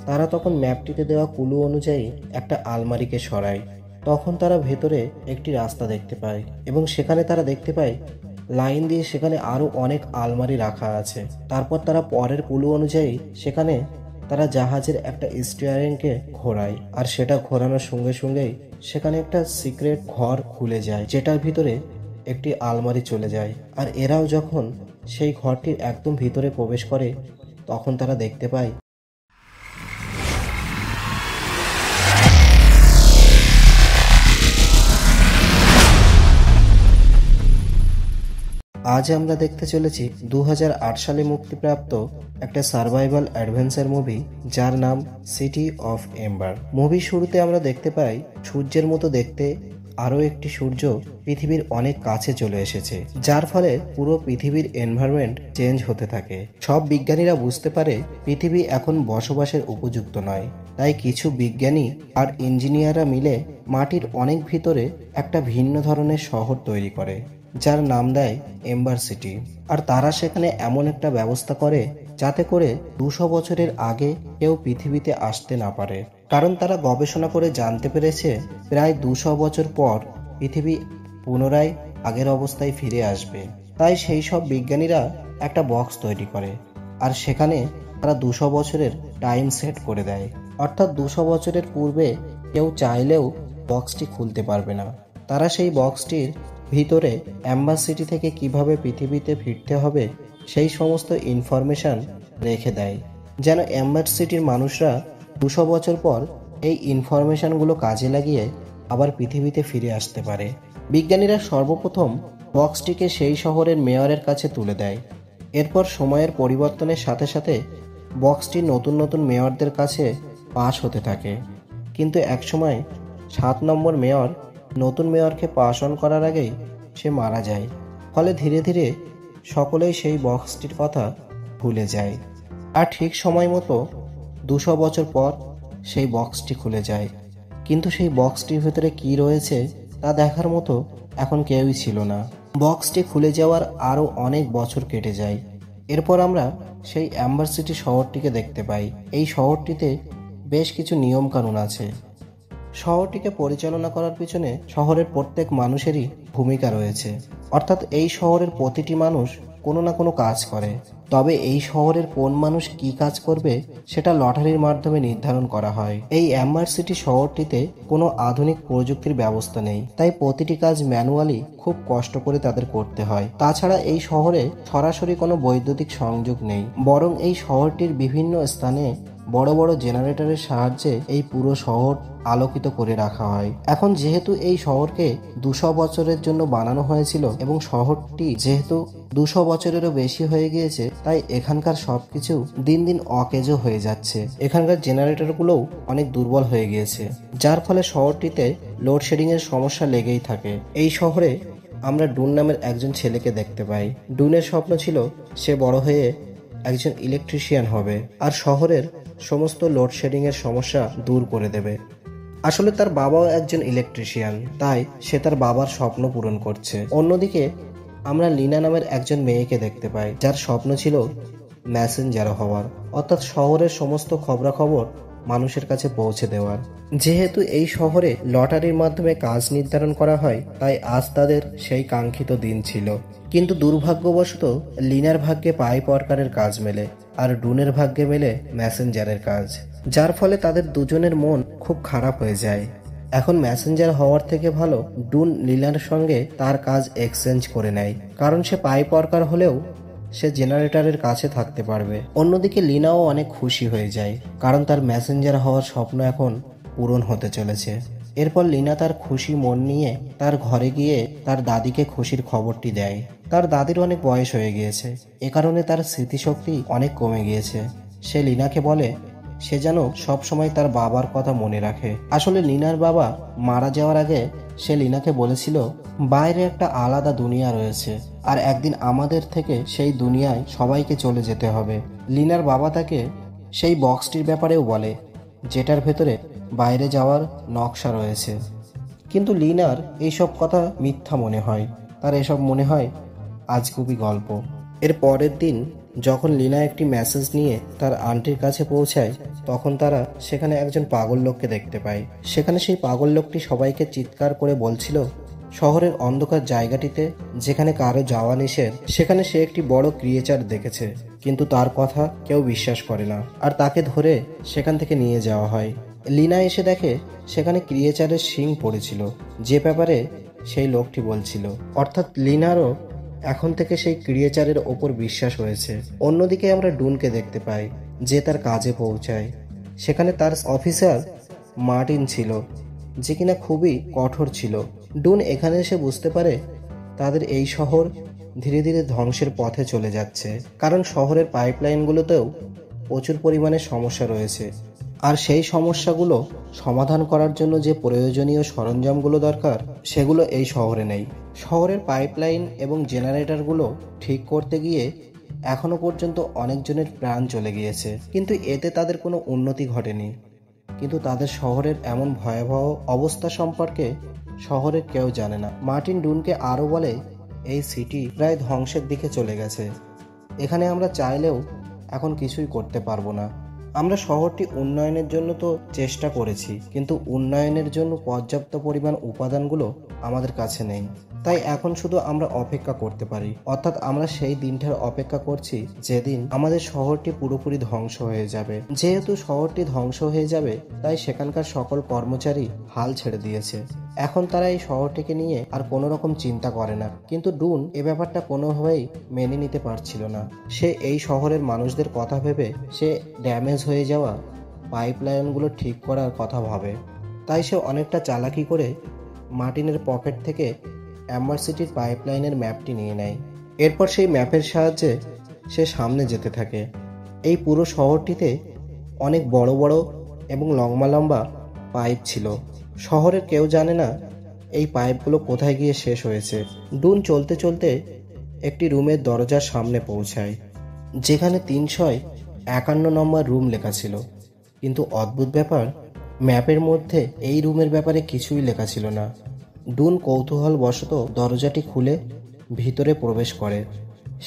তারা তখন ম্যাপটিতে দেওয়া ক্লু অনুযায়ী একটা আলমারিকে সরায়। তখন তারা ভেতরে একটি রাস্তা দেখতে পায় এবং সেখানে তারা দেখতে পায় লাইন দিয়ে সেখানে আরো অনেক আলমারি রাখা আছে। তারপর তারা পরের ক্লু অনুযায়ী সেখানে তারা জাহাজের একটা স্টিয়ারিংকে ঘোরায়, আর সেটা ঘোরানোর সঙ্গে সঙ্গেই সেখানে একটা সিক্রেট ঘর খুলে যায়, যেটার ভিতরে একটি আলমারি চলে যায়। আর এরাও যখন সেই ঘরটির একদম ভিতরে প্রবেশ করে তখন তারা দেখতে পায় আজ আমরা দেখতে চলেছি 2008 সালে মুক্তিপ্রাপ্ত একটা সার্ভাইভাল অ্যাডভেঞ্চার মুভি, যার নাম সিটি অফ এম্বার। মুভির শুরুতে আমরা দেখতে পাই সূর্যের মতো দেখতে আরও একটি সূর্য পৃথিবীর অনেক কাছে চলে এসেছে, যার ফলে পুরো পৃথিবীর এনভায়রনমেন্ট চেঞ্জ হতে থাকে। সব বিজ্ঞানীরা বুঝতে পারে পৃথিবী এখন বসবাসের উপযুক্ত নয়, তাই কিছু বিজ্ঞানী আর ইঞ্জিনিয়াররা মিলে মাটির অনেক ভিতরে একটা ভিন্ন ধরনের শহর তৈরি করে, যার নাম দেয় এম্বার সিটি। আর তারা সেখানে এমন একটা ব্যবস্থা করে যাতে করে 200 বছরের আগে কেউ পৃথিবীতে আসতে না পারে, কারণ তারা গবেষণা করে জানতে পেরেছে প্রায় 200 বছর পর পৃথিবী পুনরায় আগের অবস্থায় ফিরে আসবে। তাই সেই সব বিজ্ঞানীরা একটা বক্স তৈরি করে, আর সেখানে তারা 200 বছরের টাইম সেট করে দেয়, অর্থাৎ 200 বছরের পূর্বে কেউ চাইলেও বক্সটি খুলতে পারবে না। তারা সেই বক্সটির ভিতরে এম্বার সিটি থেকে কিভাবে পৃথিবীতে ফিরতে হবে সেই সমস্ত ইনফরমেশন রেখে দেয়, যেন এম্বার সিটির মানুষরা 200 বছর পর এই ইনফরমেশনগুলো কাজে লাগিয়ে আবার পৃথিবীতে ফিরে আসতে পারে। বিজ্ঞানীরা সর্বপ্রথম বক্সটিকে সেই শহরের মেয়রের কাছে তুলে দেয়। এরপর সময়ের পরিবর্তনের সাথে সাথে বক্সটি নতুন নতুন মেয়রদের কাছে পাস হতে থাকে, কিন্তু একসময় 7 নম্বর মেয়র নতুন মেয়রকে পাস অন করার আগেই সে মারা যায়। ফলে ধীরে ধীরে সকলেই সেই বক্সটির কথা ভুলে যায়। আর ঠিক সময় মতো 200 বছর পর সেই বক্সটি খুলে যায়, কিন্তু সেই বক্সটির ভেতরে কি রয়েছে তা দেখার মতো এখন কেউই ছিল না। বক্সটি খুলে যাওয়ার আরও অনেক বছর কেটে যায়। এরপর আমরা সেই এম্বার সিটি শহরটিকে দেখতে পাই। এই শহরটিতে বেশ কিছু নিয়ম কানুন আছে। শহরটিকে পরিচালনা করার পিছনে শহরের প্রত্যেক মানুষেরই ভূমিকা রয়েছে, অর্থাৎ এই শহরের প্রতিটি মানুষ কোনো না কোনো কাজ করে। তবে এই শহরের কোন মানুষ কি কাজ করবে সেটা লটারির মাধ্যমে নির্ধারণ করা হয়। এই এম্বার সিটি শহরটিতে কোনো আধুনিক প্রযুক্তির ব্যবস্থা নেই, তাই প্রতিটি কাজ ম্যানুয়ালি খুব কষ্ট করে তাদের করতে হয়। তাছাড়া এই শহরে সরাসরি কোনো বৈদ্যুতিক সংযোগ নেই, বরং এই শহরটির বিভিন্ন স্থানে বড় বড় জেনারেটরের সাহায্যে এই পুরো শহর আলোকিত করে রাখা হয়। এখন যেহেতু এই শহরকে 200 বছরের জন্য বানানো হয়েছিল এবং শহরটি যেহেতু 200 বছরেরও বেশি হয়ে গিয়েছে, তাই এখানকার সবকিছু দিন দিন অকেজো হয়ে যাচ্ছে। এখানকার জেনারেটরগুলোও অনেক দুর্বল হয়ে গিয়েছে, যার ফলে শহরটিতে লোডশেডিং এর সমস্যা লেগেই থাকে। এই শহরে আমরা ডুন নামের একজন ছেলেকে দেখতে পাই। ডুনের স্বপ্ন ছিল সে বড় হয়ে একজন ইলেকট্রিশিয়ান হবে আর শহরের সমস্ত লোডশেডিং এর সমস্যা দূর করে দেবে। আসলে তার বাবাও একজন ইলেকট্রিশিয়ান, তাই সে তার বাবার স্বপ্ন পূরণ করছে। অন্যদিকে আমরা লিনা নামের একজন মেয়েকে দেখতে পাই, যার স্বপ্ন ছিল মেসেঞ্জার হওয়ার, অর্থাৎ শহরের সমস্ত খবরাখবর মানুষের কাছে পৌঁছে দেওয়ার। যেহেতু এই শহরে লটারির মাধ্যমে কাজ নির্ধারণ করা হয়, তাই আজ তাদের সেই কাঙ্ক্ষিত দিন ছিল। কিন্তু দুর্ভাগ্যবশত লিনার ভাগ্যে পাইপ ওয়ার্কারের কাজ মেলে, আর ডুনের ভাগ্যে মেলে মেসেঞ্জারের কাজ, যার ফলে তাদের দুজনের মন খুব খারাপ হয়ে যায়। এখন মেসেঞ্জার হওয়ার থেকে ভালো ডুন লিনার সঙ্গে তার কাজ এক্সচেঞ্জ করে নেয়, কারণ সে পাইপ ওয়ার্কার হলেও সে জেনারেটরের কাছে থাকতে পারবে। অন্যদিকে লিনাও অনেক খুশি হয়ে যায়, কারণ তার মেসেঞ্জার হওয়ার স্বপ্ন এখন পূরণ হতে চলেছে। এরপর লিনা তার খুশি মন নিয়ে তার ঘরে গিয়ে তার দাদিকে খুশির খবরটি দেয়। তার দাদির অনেক বয়স হয়ে গিয়েছে, এ কারণে তার স্মৃতিশক্তি অনেক কমে গিয়েছে। সে লিনাকে বলে সে যেন সবসময় তার বাবার কথা মনে রাখে। আসলে লিনার বাবা মারা যাওয়ার আগে সে লিনাকে বলেছিল বাইরে একটা আলাদা দুনিয়া রয়েছে, আর একদিন আমাদের থেকে সেই দুনিয়ায় সবাইকে চলে যেতে হবে। লিনার বাবা তাকে সেই বক্সটির ব্যাপারেও বলে, যেটার ভেতরে বাইরে যাওয়ার নকশা রয়েছে। কিন্তু লিনার এইসব কথা মিথ্যা মনে হয়, তার এসব মনে হয় আজগুবি গল্প। এর পরের দিন যখন লিনা একটি মেসেজ নিয়ে তার আন্টির কাছে পৌঁছায় তখন তারা সেখানে একজন পাগল লোককে দেখতে পায়। সেখানে সেই পাগল লোকটি সবাইকে চিৎকার করে বলছিল শহরের অন্ধকার জায়গাটিতে যেখানে কারো যাওয়া নিষেধ সেখানে সে একটি বড় ক্রিয়েচার দেখেছে, কিন্তু তার কথা কেউ বিশ্বাস করে না আর তাকে ধরে সেখান থেকে নিয়ে যাওয়া হয়। লিনা এসে দেখে সেখানে ক্রিয়েচারের শিং পড়েছিল, যে ব্যাপারে সেই লোকটি বলছিল। অর্থাৎ লিনারও এখন থেকে সেই ক্রিয়েচারের ওপর বিশ্বাস হয়েছে। অন্যদিকে আমরা ডুনকে দেখতে পাই যে তার কাজে পৌঁছায়। সেখানে তার অফিসার মার্টিন ছিল, যে কিনা খুবই কঠোর ছিল। ডুন এখানে এসে বুঝতে পারে তাদের এই শহর ধীরে ধীরে ধ্বংসের পথে চলে যাচ্ছে, কারণ শহরের পাইপলাইনগুলোতেও প্রচুর পরিমাণে সমস্যা রয়েছে আর সেই সমস্যাগুলো সমাধান করার জন্য যে প্রয়োজনীয় সরঞ্জামগুলো দরকার সেগুলো এই শহরে নেই। শহরের পাইপলাইন এবং জেনারেটরগুলো ঠিক করতে গিয়ে এখনো পর্যন্ত অনেকজনের প্রাণ চলে গিয়েছে, কিন্তু এতে তাদের কোনো উন্নতি ঘটেনি। কিন্তু তাদের শহরের এমন ভয়াবহ অবস্থা সম্পর্কে শহরের কেউ জানে না। মার্টিন ডুনকে আরও বলে এই সিটি প্রায় ধ্বংসের দিকে চলে গেছে, এখানে আমরা চাইলেও এখন কিছুই করতে পারবো না। আমরা শহরটি উন্নয়নের জন্য তো চেষ্টা করেছি, কিন্তু উন্নয়নের জন্য পর্যাপ্ত পরিমাণ উপাদানগুলো আমাদের কাছে নেই। তাই এখন শুধু আমরা অপেক্ষা করতে পারি, অর্থাৎ আমরা সেই দিনটার অপেক্ষা করছি যেদিন আমাদের শহরটি পুরোপুরি ধ্বংস হয়ে যাবে। যেহেতু শহরটি ধ্বংস হয়ে যাবে তাই সেখানকার সকল কর্মচারী হাল ছেড়ে দিয়েছে। এখন তারা এই শহরটিকে নিয়ে আর কোনো রকম চিন্তা করে না। কিন্তু ডুন এ ব্যাপারটা কোনোভাবেই মেনে নিতে পারছিল না। সে এই শহরের মানুষদের কথা ভেবে সে ড্যামেজ হয়ে যাওয়া পাইপলাইনগুলো ঠিক করার কথা ভাবে। তাই সে অনেকটা চালাকি করে মার্টিনের পকেট থেকে অ্যাম্বার সিটির পাইপলাইনের ম্যাপটি নিয়ে নেয়। এরপর সেই ম্যাপের সাহায্যে সে সামনে যেতে থাকে। এই পুরো শহরটিতে অনেক বড় বড় এবং লম্বা লম্বা পাইপ ছিল। শহরের কেউ জানে না এই পাইপগুলো কোথায় গিয়ে শেষ হয়েছে। ডুন চলতে চলতে একটি রুমের দরজার সামনে পৌঁছায়, যেখানে 351 নম্বর রুম লেখা ছিল। কিন্তু অদ্ভুত ব্যাপার, ম্যাপের মধ্যে এই রুমের ব্যাপারে কিছুই লেখা ছিল না। ডুন কৌতূহলবশত দরজাটি খুলে ভিতরে প্রবেশ করে।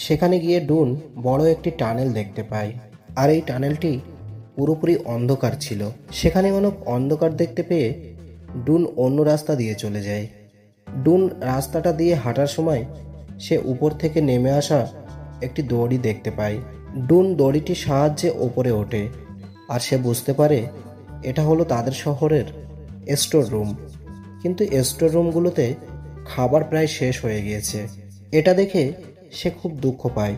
সেখানে গিয়ে ডুন বড় একটি টানেল দেখতে পায়, আর এই টানেলটি পুরোপুরি অন্ধকার ছিল। সেখানে অনেক অন্ধকার দেখতে পেয়ে ডুন অন্য রাস্তা দিয়ে চলে যায়। ডুন রাস্তাটা দিয়ে হাঁটার সময় সে উপর থেকে নেমে আসা একটি দড়ি দেখতে পায়। ডুন দড়িটির সাহায্যে ওপরে ওঠে আর সে বুঝতে পারে এটা হলো তাদের শহরের স্টোর রুম। কিন্তু স্টোর রুমগুলোতে খাবার প্রায় শেষ হয়ে গিয়েছে। এটা দেখে সে খুব দুঃখ পায়।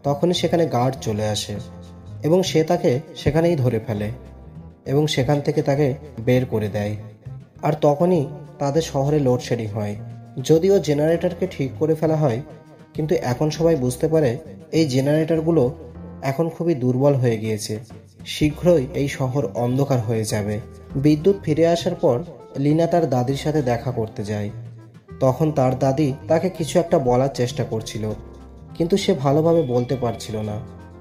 তখনই সেখানে গার্ড চলে আসে এবং সে তাকে সেখানেই ধরে ফেলে এবং সেখান থেকে তাকে বের করে দেয়। আর তখনই তাদের শহরে লোডশেডিং হয়। যদিও জেনারেটরকে ঠিক করে ফেলা হয়, কিন্তু এখন সবাই বুঝতে পারে এই জেনারেটরগুলো এখন খুবই দুর্বল হয়ে গিয়েছে। শীঘ্রই এই শহর অন্ধকার হয়ে যাবে। বিদ্যুৎ ফিরে আসার পর লিনা তার দাদির সাথে দেখা করতে যায়। তখন তার দাদি তাকে কিছু একটা বলার চেষ্টা করছিল, কিন্তু সে ভালোভাবে বলতে পারছিল না।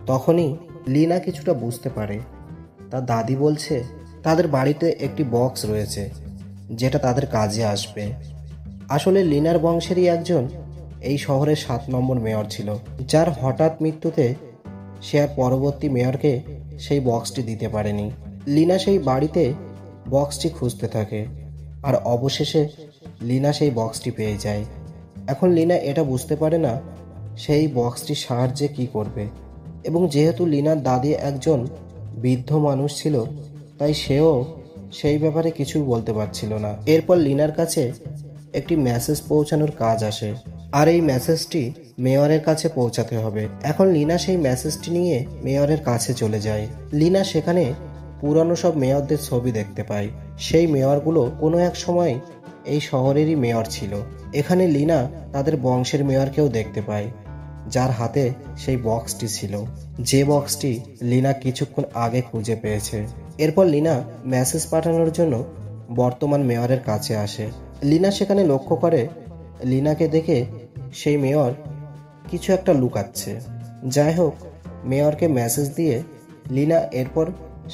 তখনই লিনা কিছুটা বুঝতে পারে। তার দাদি বলছে তাদের বাড়িতে একটি বক্স রয়েছে যেটা তাদের কাজে আসবে। আসলে লিনার বংশেরই একজন এই শহরের 7 নম্বর মেয়র ছিল, যার হঠাৎ মৃত্যুতে সে আর পরবর্তী মেয়রকে সেই বক্সটি দিতে পারেনি। লিনা সেই বাড়িতে বক্সটি খুঁজতে থাকে আর অবশেষে লিনা সেই বক্সটি পেয়ে যায়। এখন লিনা এটা বুঝতে পারে না সেই বক্সটির সাহায্যে কি করবে, এবং যেহেতু লিনার দাদি একজন বৃদ্ধ মানুষ ছিল তাই সেও সেই ব্যাপারে কিছু বলতে পারছিল না। এরপর লিনার কাছে একটি মেসেজ পৌঁছানোর কাজ আসে, আর এই মেসেজটি মেয়রের কাছে পৌঁছাতে হবে। এখন লিনা সেই মেসেজটি নিয়ে মেয়রের কাছে চলে যায়। লিনা সেখানে পুরানো সব মেয়রদের ছবি দেখতে পায়। সেই মেয়রগুলো কোনো এক সময় এই শহরেরই মেয়র ছিল। এখানে লিনা তাদের বংশের মেয়রকেও দেখতে পায়, যার হাতে সেই বক্সটি ছিল, যে বক্সটি লিনা কিছুক্ষণ আগে খুঁজে পেয়েছে। এরপর লিনা মেসেজ পাঠানোর জন্য বর্তমান মেয়রের কাছে আসে। লিনা সেখানে লক্ষ্য করে লিনাকে দেখে সেই মেয়র কিছু একটা লুকাচ্ছে। যাই হোক, মেয়রকে মেসেজ দিয়ে লিনা এরপর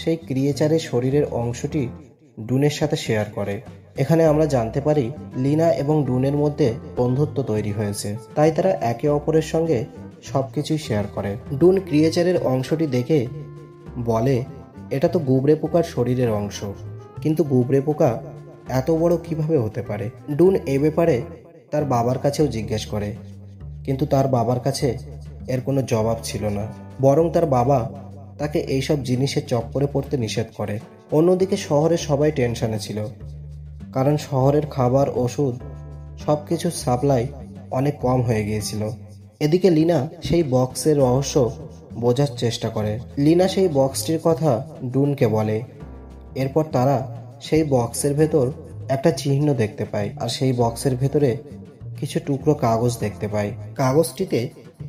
সেই ক্রিয়েচারের শরীরের অংশটি ডুনের সাথে শেয়ার করে। এখানে আমরা জানতে পারি লিনা এবং ডুনের মধ্যে বন্ধুত্ব তৈরি হয়েছে, তাই তারা একে অপরের সঙ্গে সবকিছুই শেয়ার করে। ডুন ক্রিয়েচারের অংশটি দেখে বলে, এটা তো গুবরে পোকার শরীরের অংশ, কিন্তু গুবরে পোকা এত বড় কিভাবে হতে পারে? ডুন এ ব্যাপারে তার বাবার কাছেও জিজ্ঞেস করে, কিন্তু তার বাবার কাছে এর কোনো জবাব ছিল না। বরং তার বাবা তাকে এইসব জিনিসের চক্করে পড়তে নিষেধ করে। অন্যদিকে শহরে সবাই টেনশনে ছিল, কারণ শহরের খাবার, ওষুধ সবকিছুর সাপ্লাই অনেক কম হয়ে গিয়েছিল। এদিকে লিনা সেই বক্সের রহস্য বোঝার চেষ্টা করে। লিনা সেই বক্সটির কথা ডুনকে বলে। এরপর তারা সেই বক্সের ভেতর একটা চিহ্ন দেখতে পায়, আর সেই বক্সের ভেতরে কিছু টুকরো কাগজ দেখতে পায়। কাগজটিতে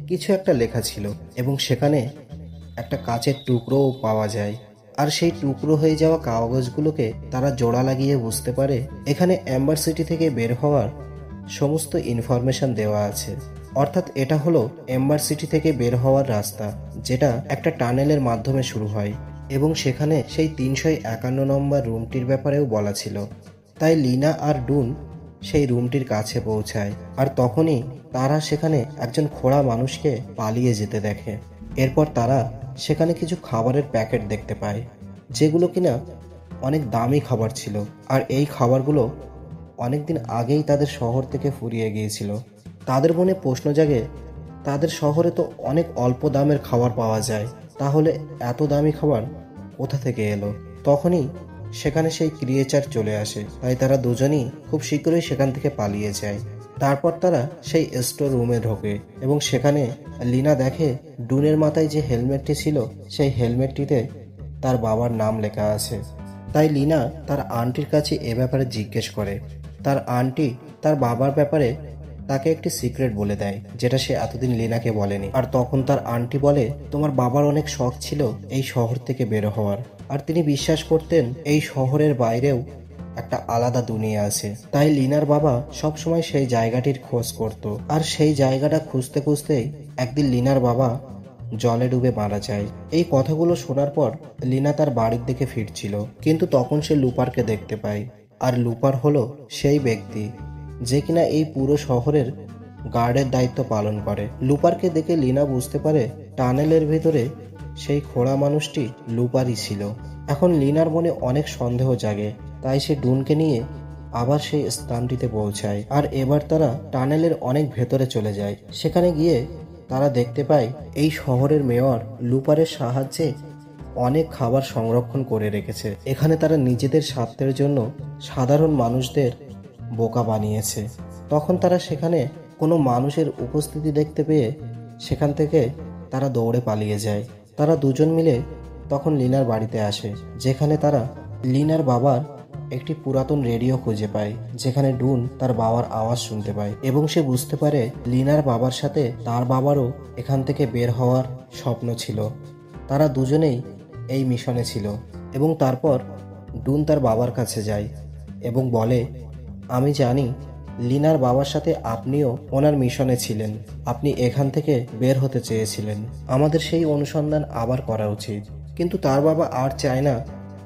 কিছু একটা লেখা ছিল এবং সেখানে একটা কাচের টুকরোও পাওয়া যায়। আর সেই টুকরো হয়ে যাওয়া কাগজগুলোকে তারা জোড়া লাগিয়ে বুঝতে পারে এখানে এম্বার সিটি থেকে বের হওয়ার সমস্ত ইনফরমেশন দেওয়া আছে। অর্থাৎ এটা হলো এম্বার সিটি থেকে বের হওয়ার রাস্তা, যেটা একটা টানেলের মাধ্যমে শুরু হয় এবং সেখানে সেই 351 নম্বর রুমটির ব্যাপারেও বলা ছিল। তাই লিনা আর ডুন সেই রুমটির কাছে পৌঁছায়, আর তখনই তারা সেখানে একজন খোঁড়া মানুষকে পালিয়ে যেতে দেখে। এরপর তারা সেখানে কিছু খাবারের প্যাকেট দেখতে পায়, যেগুলো কিনা অনেক দামি খাবার ছিল, আর এই খাবারগুলো অনেকদিন আগেই তাদের শহর থেকে ফুরিয়ে গিয়েছিল। তাদের মনে প্রশ্ন জাগে, তাদের শহরে তো অনেক অল্প দামের খাবার পাওয়া যায়, তাহলে এত দামি খাবার কোথা থেকে এলো? তখনই সেখানে সেই ক্রিয়েচার চলে আসে, তাই তারা দুজনেই খুব শীঘ্রই সেখান থেকে পালিয়ে যায়। তারপর তারা সেই স্টোর রুমে ঢোকে এবং সেখানে লিনা দেখে ডুনের মাথায় যে হেলমেটটি ছিল সেই হেলমেটটিতে তার বাবার নাম লেখা আছে। তাই লিনা তার আন্টির কাছে এ ব্যাপারে জিজ্ঞেস করে। তার আন্টি তার বাবার ব্যাপারে তাকে একটি সিক্রেট বলে দেয়, যেটা সে এতদিন লিনাকে বলেনি। আর তখন তার আন্টি বলে, তোমার বাবার অনেক শখ ছিল এই শহর থেকে বের হওয়ার, আর তিনি বিশ্বাস করতেন এই শহরের বাইরেও একটা আলাদা দুনিয়া আছে। তাই লিনার বাবা সবসময় সেই জায়গাটির খোঁজ করত, আর সেই জায়গাটা খুঁজতে খুঁজতেই একদিন লিনার বাবা জলে ডুবে মারা যায়। এই কথাগুলো শোনার পর লিনা তার বাড়ির দিকে ফিরছিল, কিন্তু তখন সে লুপারকে দেখতে পায়। আর লুপার হলো সেই ব্যক্তি যে কিনা এই পুরো শহরের গার্ডের দায়িত্ব পালন করে। লুপারকে দেখে লিনা বুঝতে পারে টানেলের ভেতরে সেই খোঁড়া মানুষটি লুপারই ছিল। এখন লিনার মনে অনেক সন্দেহ জাগে, তাই সে ডুনকে নিয়ে আবার সেই স্থানটিতে পৌঁছায়। আর এবার তারা টানেলের অনেক ভেতরে চলে যায়। সেখানে গিয়ে তারা দেখতে পায় এই শহরের মেয়র লুপারের সাহায্যে অনেক খাবার সংরক্ষণ করে রেখেছে। এখানে তারা নিজেদের স্বার্থের জন্য সাধারণ মানুষদের বোকা বানিয়েছে। তখন তারা সেখানে কোনো মানুষের উপস্থিতি দেখতে পেয়ে সেখান থেকে তারা দৌড়ে পালিয়ে যায়। তারা দুজন মিলে তখন লিনার বাড়িতে আসে, যেখানে তারা লিনার বাবার একটি পুরাতন রেডিও খুঁজে পায়, যেখানে ডুন তার বাবার আওয়াজ শুনতে পায় এবং সে বুঝতে পারে লিনার বাবার সাথে তার বাবারও এখান থেকে বের হওয়ার স্বপ্ন ছিল। তারা দুজনেই এই মিশনে ছিল এবং তারপর ডুন তার বাবার কাছে যায় এবং বলে, আমি জানি লিনার বাবার সাথে আপনিও ওনার মিশনে ছিলেন, আপনি এখান থেকে বের হতে চেয়েছিলেন। আমাদের সেই অনুসন্ধান আবার করা উচিত। কিন্তু তার বাবা আর চায় না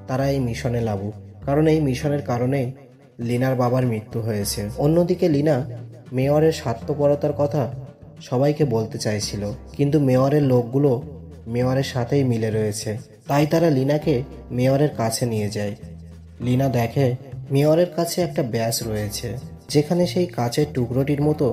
তারা এই মিশনে লাগুক, কারণ এই মিশনের কারণেই লিনার বাবার মৃত্যু হয়েছে। অন্যদিকে লিনা মেয়রের স্বার্থপরতার কথা সবাইকে বলতে চাইছিল, কিন্তু মেয়রের লোকগুলো মেয়রের সাথেই মিলে রয়েছে। তাই তারা লিনাকে মেয়রের কাছে নিয়ে যায়। লিনা দেখে মেয়রের কাছে একটা ব্যাজ রয়েছে, যেখানে সেই কাচের টুকরোটির মতো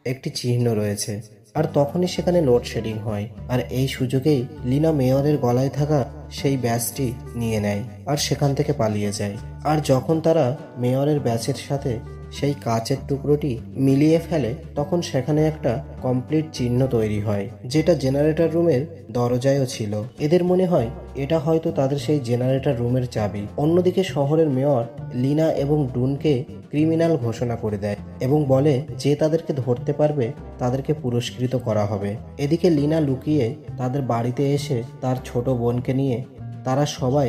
একটি চিহ্ন রয়েছে। আর তখনই সেখানে লোডশেডিং হয়, আর এই সুযোগেই লিনা মেয়রের গলায় থাকা সেই ব্যাজটি নিয়ে নেয় আর সেখান থেকে পালিয়ে যায়। আর যখন তারা মেয়রের ব্যাজের সাথে সেই কাচের টুকরোটি মিলিয়ে ফেলে, তখন সেখানে একটা কমপ্লিট চিহ্ন তৈরি হয়, যেটা জেনারেটর রুমের দরজায়ও ছিল। এদের মনে হয় এটা হয়তো তাদের সেই জেনারেটর রুমের চাবি। অন্যদিকে শহরের মেয়র লিনা এবং ডুনকে ক্রিমিনাল ঘোষণা করে দেয় এবং বলে যে তাদেরকে ধরতে পারবে তাদেরকে পুরস্কৃত করা হবে। এদিকে লিনা লুকিয়ে তাদের বাড়িতে এসে তার ছোট বোনকে নিয়ে তারা সবাই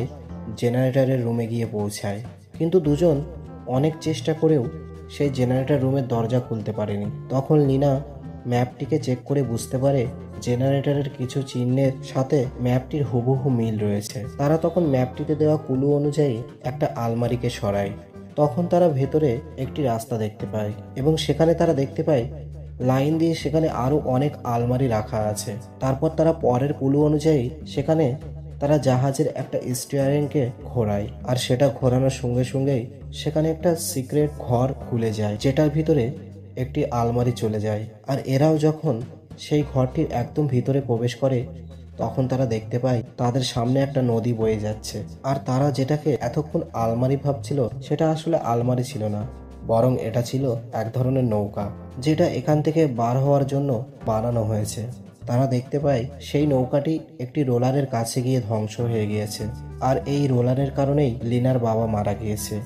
জেনারেটরের রুমে গিয়ে পৌঁছায়, কিন্তু দুজন অনেক চেষ্টা করেও সেই জেনারেটর রুমের দরজা খুলতে পারেনি। তখন লিনা ম্যাপটিকে চেক করে বুঝতে পারে জেনারেটরের কিছু চিহ্নের সাথে ম্যাপটির হুবহু মিল রয়েছে। তারা তখন ম্যাপটিতে দেওয়া ক্লু অনুযায়ী একটা আলমারিকে সরায়। তখন তারা ভেতরে একটি রাস্তা দেখতে পায় এবং সেখানে তারা দেখতে পায় লাইন দিয়ে সেখানে আরো অনেক আলমারি রাখা আছে। তারপর তারা পরের ক্লু অনুযায়ী সেখানে তারা জাহাজের একটা স্টিয়ারিংকে ঘোরায়, আর সেটা ঘোরানোর সঙ্গে সঙ্গেই সেখানে একটা সিক্রেট ঘর খুলে যায়, যেটার ভিতরে একটি আলমারি চলে যায়। আর এরাও যখন সেই ঘরটির একদম ভিতরে প্রবেশ করে তখন তারা দেখতে পায় তাদের সামনে একটা নদী বয়ে যাচ্ছে। আর তারা যেটাকে এতক্ষণ আলমারি ভাবছিল সেটা আসলে আলমারি ছিল না, বরং এটা ছিল এক ধরনের নৌকা, যেটা এখান থেকে বার হওয়ার জন্য বানানো হয়েছে। তারা দেখতে পায় সেই নৌকাটি একটি রোলারের কাছে গিয়ে ধ্বংস হয়ে গিয়েছে, আর এই রোলারের কারণেই লিনার বাবা মারা গিয়েছে।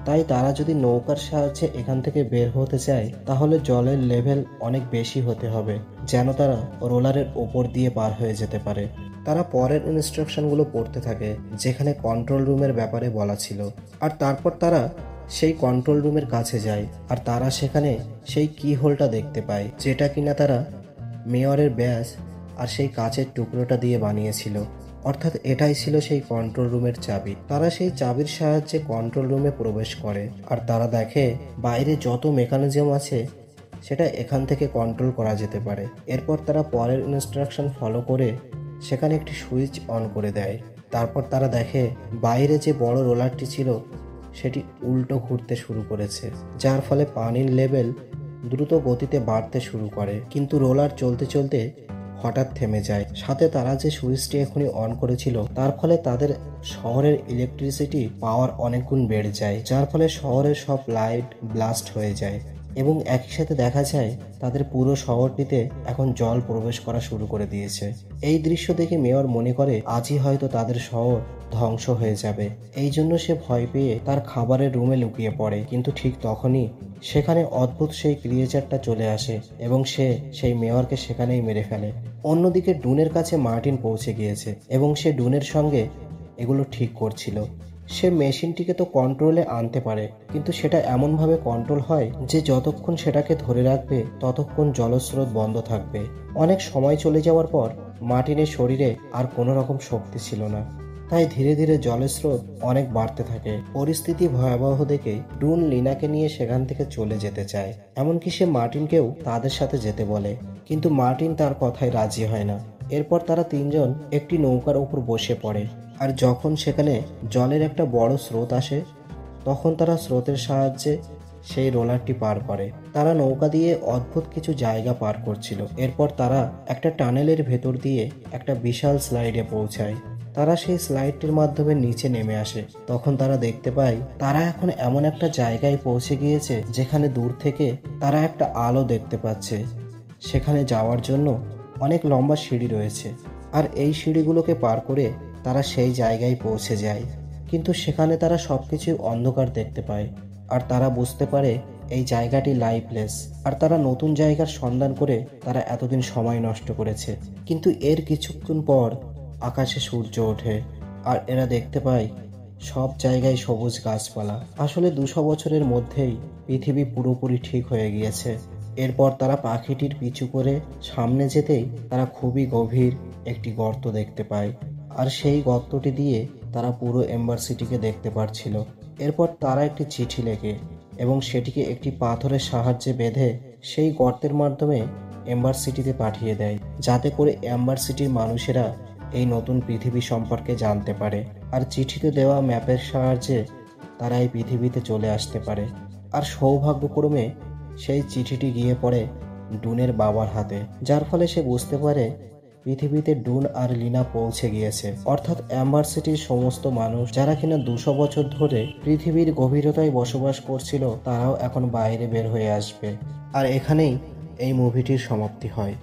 তাই তারা যদি নৌকার সাহায্যে এখান থেকে বের হতে চায় তাহলে জলের লেভেল অনেক বেশি হতে হবে, যেন তারা রোলারের ওপর দিয়ে পার হয়ে যেতে পারে। তারা পরের ইনস্ট্রাকশনগুলো পড়তে থাকে, যেখানে কন্ট্রোল রুমের ব্যাপারে বলা ছিল। আর তারপর তারা সেই কন্ট্রোল রুমের কাছে যায়, আর তারা সেখানে সেই কি হোলটা দেখতে পায়, যেটা কিনা তারা মেয়রের ব্যাজ আর সেই কাচের টুকরোটা দিয়ে বানিয়েছিল। অর্থাৎ এটাই ছিল সেই কন্ট্রোল রুমের চাবি। তারা সেই চাবির সাহায্যে কন্ট্রোল রুমে প্রবেশ করে, আর তারা দেখে বাইরে যত মেকানিজম আছে সেটা এখান থেকে কন্ট্রোল করা যেতে পারে। এরপর তারা পরের ইনস্ট্রাকশন ফলো করে সেখানে একটি সুইচ অন করে দেয়। তারপর তারা দেখে বাইরে যে বড় রোলারটি ছিল সেটি উল্টো ঘুরতে শুরু করেছে, যার ফলে পানির লেভেল দ্রুত গতিতে বাড়তে শুরু করে। কিন্তু রোলার চলতে চলতে হঠাৎ থেমে যায়। সাথে তারা যে সুইচটি এখনই অন করেছিল তার ফলে তাদের শহরের ইলেকট্রিসিটি পাওয়ার অনেক গুণ বেড়ে যায়, যার ফলে শহরের সব লাইট ব্লাস্ট হয়ে যায় এবং একই সাথে দেখা যায় তাদের পুরো শহরটিতে এখন জল প্রবেশ করা শুরু করে দিয়েছে। এই দৃশ্য দেখে মেয়র মনে করে আজই হয়তো তাদের শহর ধ্বংস হয়ে যাবে। এই জন্য সে ভয় পেয়ে তার খাবারের রুমে লুকিয়ে পড়ে। কিন্তু ঠিক তখনই সেখানে অদ্ভুত সেই ক্রিয়েচারটা চলে আসে এবং সে সেই মেয়রকে সেখানেই মেরে ফেলে। অন্যদিকে ডুনের কাছে মার্টিন পৌঁছে গিয়েছে এবং সে ডুনের সঙ্গে এগুলো ঠিক করছিল। সে মেশিনটিকে তো কন্ট্রোলে আনতে পারে, কিন্তু সেটা এমনভাবে কন্ট্রোল হয় যে যতক্ষণ সেটাকে ধরে রাখবে ততক্ষণ জলস্রোত বন্ধ থাকবে। অনেক সময় চলে যাওয়ার পর মার্টিনের শরীরে আর কোনো রকম শক্তি ছিল না, তাই ধীরে ধীরে জলের স্রোত অনেক বাড়তে থাকে। পরিস্থিতি ভয়াবহ দেখে ডুন লিনাকে নিয়ে সেখান থেকে চলে যেতে চায়, এমনকি সে মার্টিনকেও তাদের সাথে যেতে বলে, কিন্তু মার্টিন তার কথায় রাজি হয় না। এরপর তারা তিনজন একটি নৌকার উপর বসে পড়ে, আর যখন সেখানে জলের একটা বড় স্রোত আসে তখন তারা স্রোতের সাহায্যে সেই রোলারটি পার করে। তারা নৌকা দিয়ে অদ্ভুত কিছু জায়গা পার করছিল। এরপর তারা একটা টানেলের ভেতর দিয়ে একটা বিশাল স্লাইডে পৌঁছায়। তারা সেই স্লাইডটির মাধ্যমে নিচে নেমে আসে। তখন তারা দেখতে পায় তারা এখন এমন একটা জায়গায় পৌঁছে গিয়েছে যেখানে দূর থেকে তারা একটা আলো দেখতে পাচ্ছে। সেখানে যাওয়ার জন্য অনেক লম্বা সিঁড়ি রয়েছে, আর এই সিঁড়িগুলোকে পার করে তারা সেই জায়গায় পৌঁছে যায়। কিন্তু সেখানে তারা সবকিছু অন্ধকার দেখতে পায়, আর তারা বুঝতে পারে এই জায়গাটি লাইফলেস। আর তারা নতুন জায়গার সন্ধান করে তারা এতদিন সময় নষ্ট করেছে। কিন্তু এর কিছুক্ষণ পর আকাশে সূর্য ওঠে, আর এরা দেখতে পায় সব জায়গায় সবুজ গাছপালা। আসলে 200 বছরের মধ্যেই পৃথিবী পুরোপুরি ঠিক হয়ে গিয়েছে। এরপর তারা পাখিটির পিছু করে সামনে যেতেই তারা খুবই গভীর একটি গর্ত দেখতে পায়, আর সেই গর্তটি দিয়ে তারা পুরো এম্বার সিটিকে দেখতে পারছিল। এরপর তারা একটি চিঠি লেখে এবং সেটিকে একটি পাথরের সাহায্যে বেঁধে সেই গর্তের মাধ্যমে এম্বার সিটিতে পাঠিয়ে দেয়, যাতে করে এম্বার সিটির মানুষেরা এই নতুন পৃথিবী সম্পর্কে জানতে পারে। আর চিঠিতে দেওয়া ম্যাপের সাহায্যে তারা এই পৃথিবীতে চলে আসতে পারে। আর সৌভাগ্যক্রমে সেই চিঠিটি গিয়ে পড়ে ডুনের বাবার হাতে, যার ফলে সে বুঝতে পারে পৃথিবীতে ডুন আর লিনা পৌঁছে গিয়েছে। অর্থাৎ এম্বার সিটির সমস্ত মানুষ যারা কিনা 200 বছর ধরে পৃথিবীর গভীরতায় বসবাস করছিল তারাও এখন বাইরে বের হয়ে আসবে। আর এখানেই এই মুভিটির সমাপ্তি হয়।